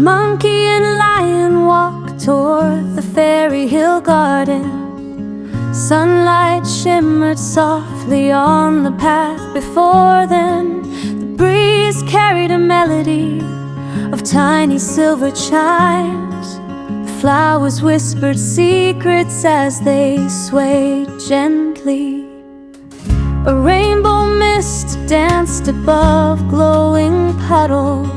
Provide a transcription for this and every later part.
Monkey and lion walk toward the fairy hill garden. Sunlight shimmered softly on the path before them. The breeze carried a melody of tiny silver chimes. The flowers whispered secrets as they swayed gently. A rainbow mist danced above glowing puddles.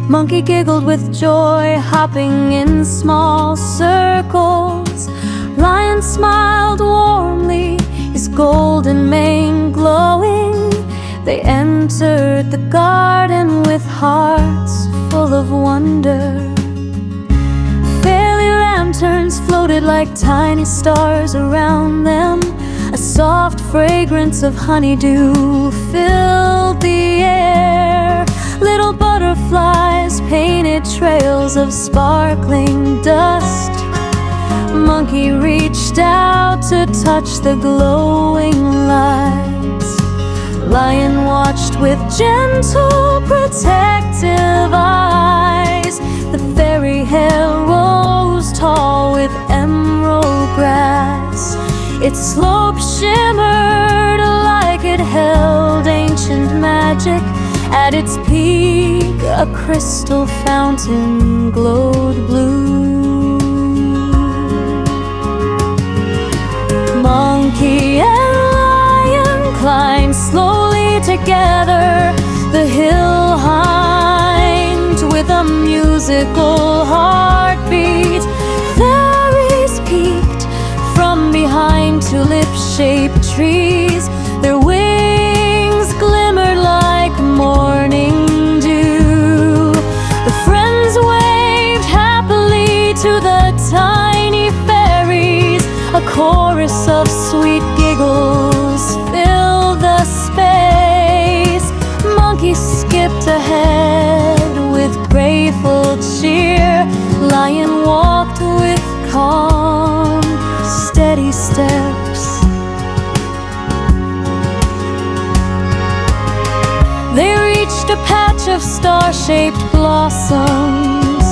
Monkey giggled with joy, hopping in small circles. Lion smiled warmly, his golden mane glowing. They entered the garden with hearts full of wonder. Fairy lanterns floated like tiny stars around them. A soft fragrance of honeydew filled the air. Little butterflies painted trails of sparkling dust. Monkey reached out to touch the glowing lights. Lion watched with gentle, protective eyes. The fairy hair rose tall with emerald grass. Its slope shimmered like it held ancient magic. At its peak, a crystal fountain glowed blue. Monkey and lion climbed slowly together the hill hind with a musical heartbeat. Fairies peeked from behind tulip-shaped trees. Their wings glimmered like morning dew. The friends waved happily to the tiny fairies. A chorus of sweet giggles filled the space. Monkey skipped ahead with grateful cheer. Lion walked with calm, steady steps. They reached a patch of star-shaped blossoms.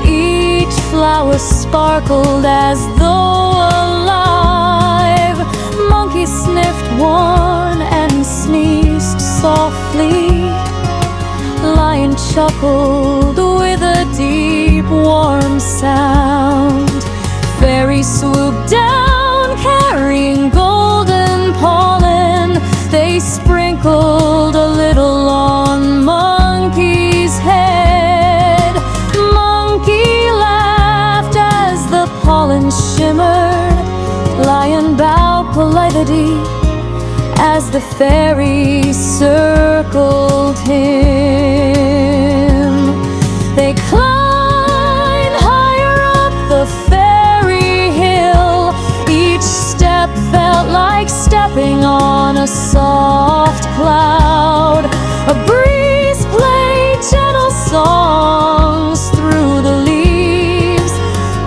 Each flower sparkled as though alive. Monkey sniffed one and sneezed softly. Lion chuckled with a deep, warm sound. Fairy swooped down, carrying golden pollen. They sprinkled a little on Monkey's head. Monkey laughed as the pollen shimmered. Lion bowed politely as the fairies circled him. They climbed higher up the fairy hill. Each step felt like stepping on a soft cloud. A breeze played gentle songs through the leaves.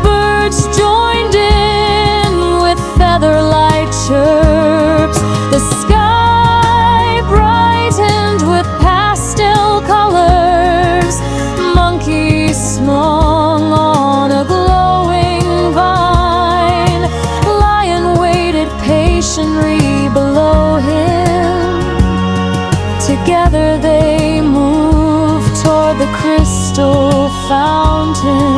Birds joined in with feather-light chirps. The sky brightened with pastel colors. Monkey swung on a glowing vine. Lion waited patiently below him. Together they moved toward the crystal fountain.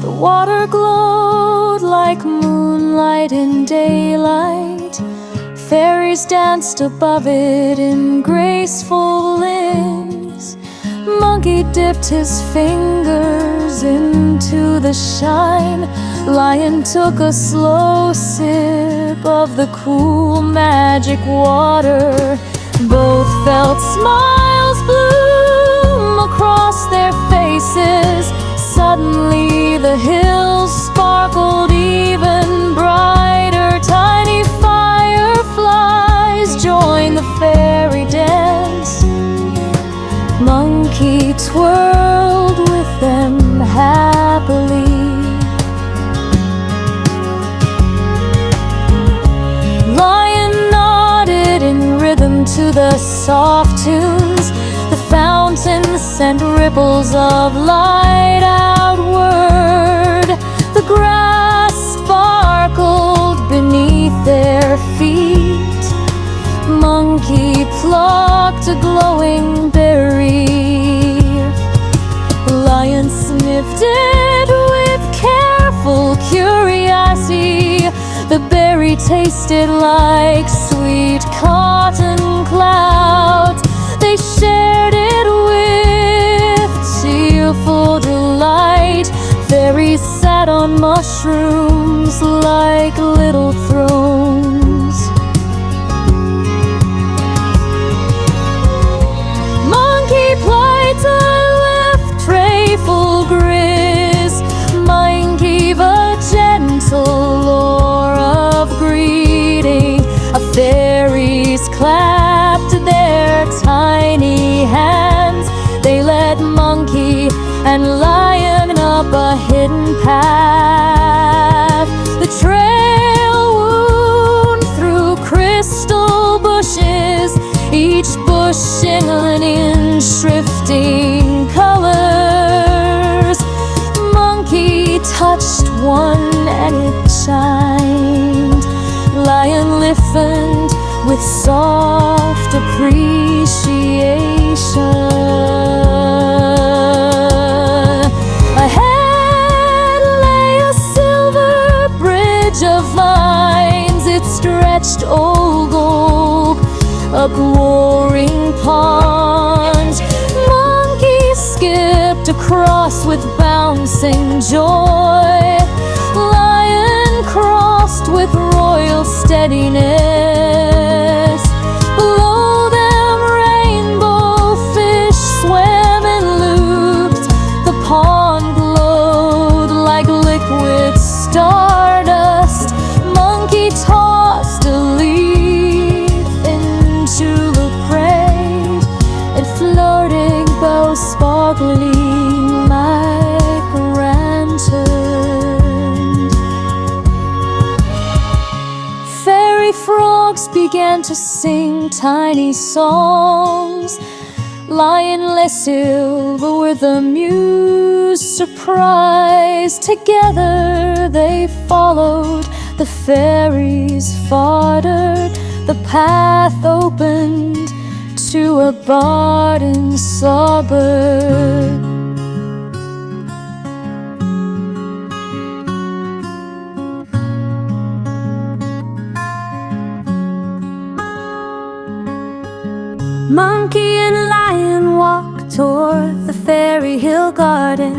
The water glowed like moonlight in daylight. Fairies danced above it in graceful links. Monkey dipped his fingers into the shine. Lion took a slow sip of the cool magic water. Both felt smiles bloom across their faces. Suddenly the hills sparkled even brighter. Tiny fireflies joined the fairy dance. Monkey twirled with them happily. Lion nodded in rhythm to the soft tunes. The fountain sent ripples of light outward. The grass sparkled beneath their feet. Monkey plucked a glowing berry. Lion sniffed it with careful curiosity. The berry tasted like sweet cotton clouds. They shared it with tearful delight. Fairies sat on mushrooms like little thrones. Monkey plight a left tray full grizz. Mine gave a gentle lore of greeting. Fairies clapped their tiny hands. They led Monkey and Lion up a hidden path. The trail wound through crystal bushes, each bush in shifting colors. Monkey touched one and it shined. Lion listened with soft appreciation. Ahead lay a silver bridge of vines. It stretched old gold, a glorying pond. Monkey skipped across with bouncing joy. Lion crossed with royal steadiness. Below them rainbow fish swam and looped. The pond glowed like liquid stardust. Monkey tossed a leaf into the parade. It floating bow sparkling like a lantern. Fairy frogs began to sing tiny songs. Lionless silver were the muse surprise. Together they followed, the fairies foddered. The path opened to a garden suburb. Monkey and Lion walked toward the fairy hill garden.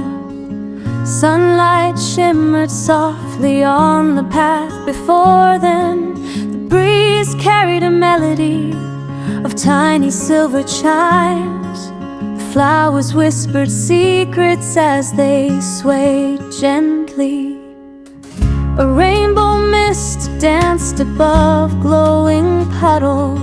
Sunlight shimmered softly on the path before them. The breeze carried a melody of tiny silver chimes. The flowers whispered secrets as they swayed gently. A rainbow mist danced above glowing puddles.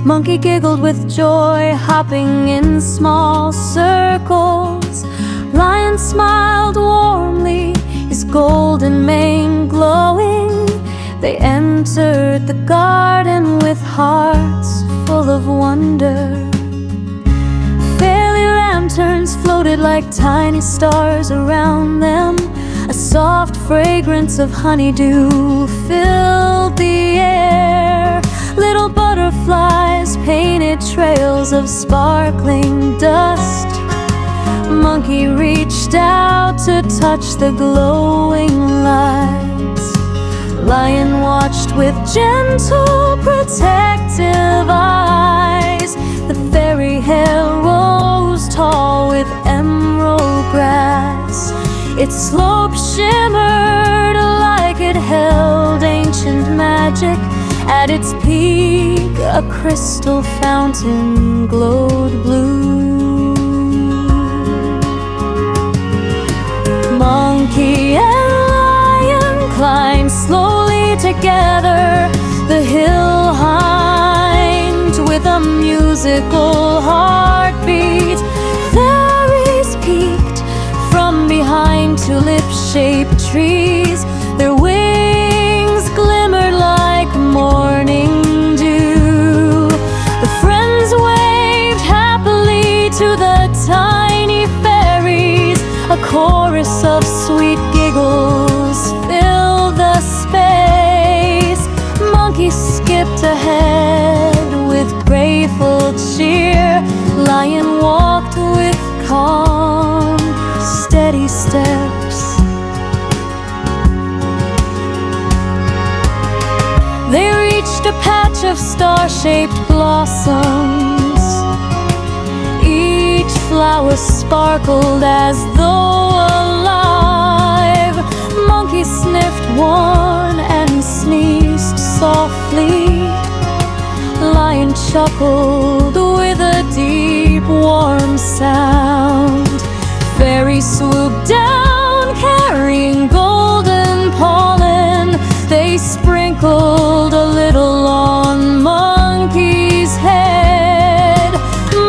Monkey giggled with joy, hopping in small circles. Lion smiled warmly, his golden mane glowing. They entered the garden with hearts full of wonder. Fairy lanterns floated like tiny stars around them. A soft fragrance of honeydew filled the air. Little butterflies painted trails of sparkling dust. Monkey reached out to touch the glowing lights. Lion watched with gentle, protective eyes. The fairy hair rose tall with emerald grass. Its slope shimmered like it held ancient magic. At its peak, a crystal fountain glowed blue. Monkey and Lion climbed slowly together. The hill hummed with a musical heartbeat. Fairies peeked from behind tulip-shaped trees. Their wings glimmered like morning dew. tiny fairies. A chorus of sweet giggles filled the space. Monkey skipped ahead with grateful cheer. Lion walked with calm, steady steps. They reached a patch of star-shaped blossoms. Each flower sparkled as though alive. Monkey sniffed one and sneezed softly. Lion chuckled with a deep, warm sound. Fairies swooped down, carrying golden pollen. They sprinkled a little on Monkey's head.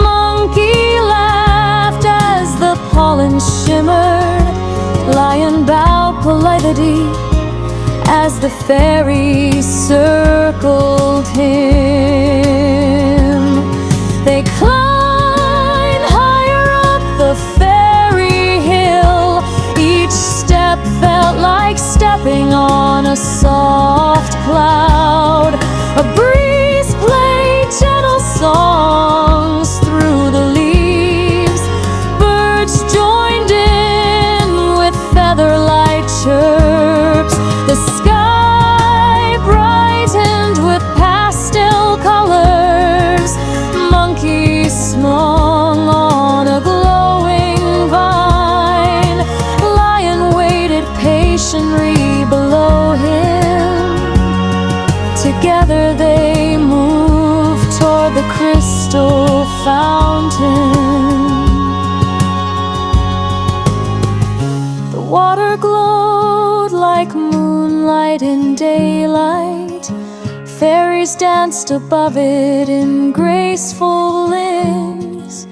Monkey laughed as the pollen shimmered. Lion bowed politely as the fairies circled him. They climbed higher up the fairy hill. Each step felt like stepping on a soft cloud. A breeze played gentle songs through the leaves. Birds joined in with feather-light chirps. The sky brightened with pastel colors. Monkeys swung on a glowing vine. Lion waited patiently below him. Together they moved toward the crystal fountain. The water glowed like moonlight in daylight. Fairies danced above it in graceful links.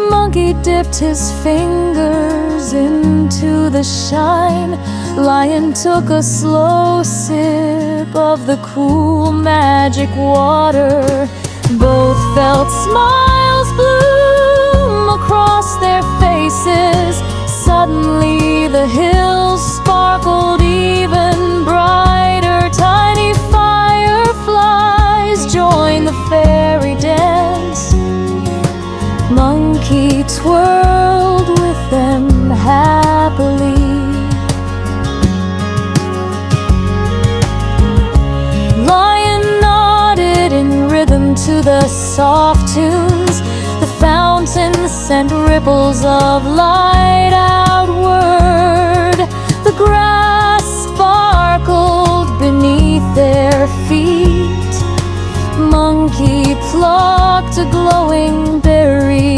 Monkey dipped his fingers into the shine. Lion took a slow sip of the cool magic water. Both felt smiles bloom across their faces. Suddenly the hills sparkled even brighter. Tiny fireflies joined the fairy dance. Monkey twirled with them happily. Lion nodded in rhythm to the soft tunes. The fountain sent ripples of light outward. The grass sparkled beneath their feet. Monkey plucked a glowing berry.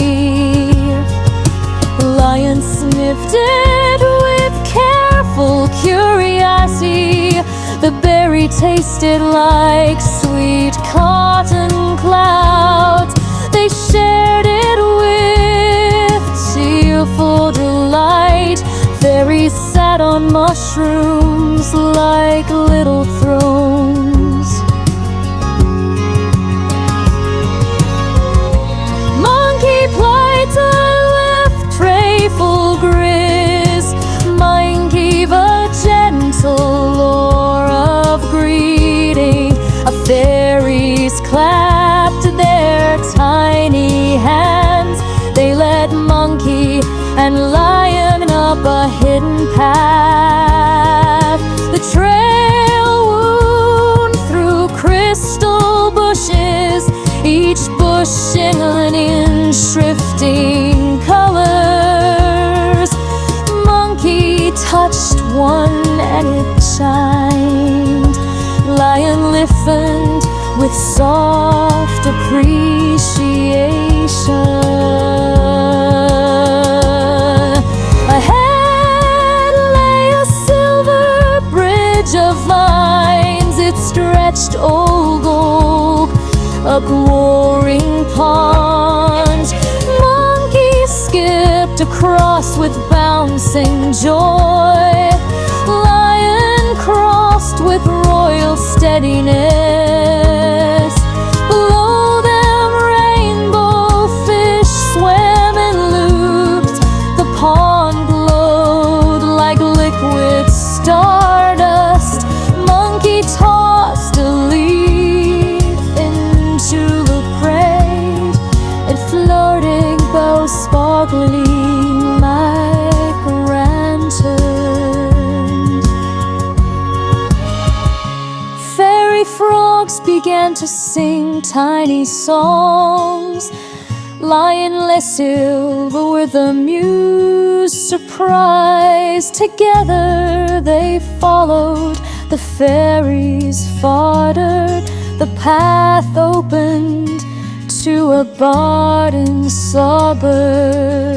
Lion sniffed it with careful curiosity. The berry tasted like sweet cotton clouds. They shared it with tearful delight. Fairies sat on mushrooms like little thrones. Monkey plied to lift trayful gris. Mine gave a gentle lure of greeting. A fairies clapped their tiny hands. They led Monkey and Lion up a hidden path. The trail wound through crystal bushes, each bush shingling in shifting colors. Monkey touched one and it shined. Lion listened with soft appreciation. Ahead lay a silver bridge of vines. It stretched old gold up roaring ponds. Monkey skipped across with bouncing joy. Lion crossed with royal steadiness. Below them rainbow fish swam in began to sing tiny songs. Lion lay silver with a amused surprise. Together they followed the fairies' fodder. The path opened to a barred suburb.